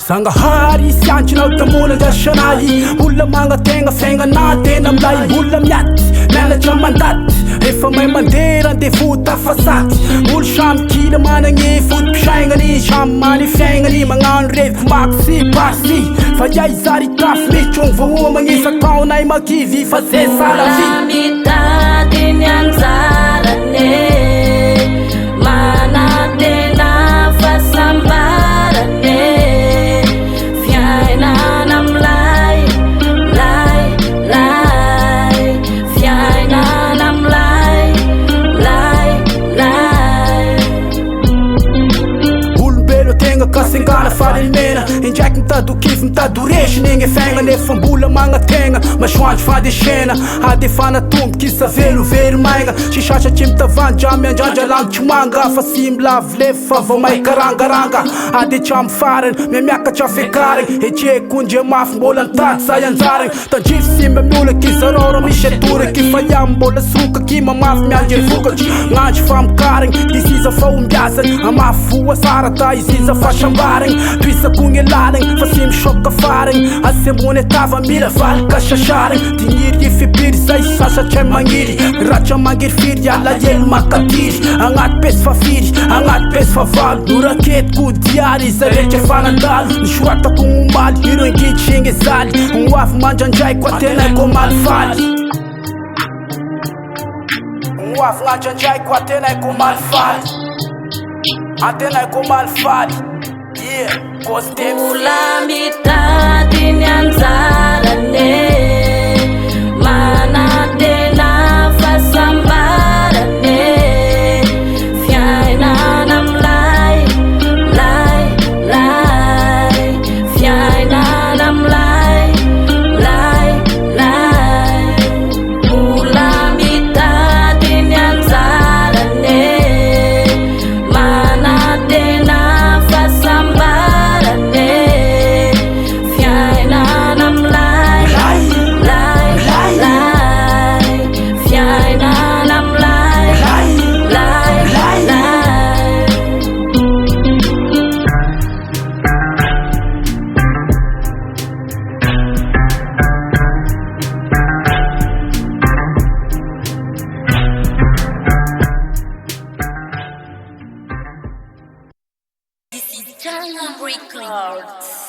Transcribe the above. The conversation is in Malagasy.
Zangahary sy antsinao tambola andrasanahy olona magnategna fiainana tena Mlay olona miaty mianatra mandaty efa mahay mandeha rendez-vous tafasaty olo samy kila managny fotom-pisainany samy many fiaignany magnano revy mako sy pasy fa iay zary tafy mitrogny vahoa magnisa taonay makivy fa zay salavy mitady ny anjarane manatena fahasambarane Fiainana Mlay, Mlay, Mlay Fiainana Mlay, Mlay, Mlay olombelo tegna kasengana fahalemana indraiky mitady kify mitady resy negny fiaigna nefa mbola magnategna masoandro fandesena adefana tomboky izy savelovelo maigna sy sasatry mitavandra miandrandra langitry manga fa sy milavo lefa fa vao may karangaranga ade tramo farany miamiakatra fiakarigny etreko ndre mafy mbola nitady zay anjaragny tandrify sy miamiolaky izarora misy atoraky fa iamy mbola sokaky mamafy miandry vokatry gnandro famokarigny disiza fa ombiasany amafy voa sara ta iziza fa sambarigny toisakogny alalagny fa sy misoka farigny asembony atava mila valika sasarigny digniry ifipiry zay sasatray magniry ratra mangiry firy alahelo makatiry agnaty pesy fafiry agnaty pesy favalo noraketiko diary iza rehetra fanandalo nisoratako gnomaly iro angitry egny zaly gnoavy mandrandraiko atenaiko malifaly gnoavy gnandrandraiko atenaiko malifaly atenaiko malifaly Ula mitady ny anjarane manatena fahasambarane Fiainana Mlay, Mlay, Mlay Fiainana Mlay, Mlay, Mlay Ula mitady ny anjarane manatena Fiainana Mlay, Mlay, Mlay Fiainana Mlay, Mlay, Mlay This is Jungle Records.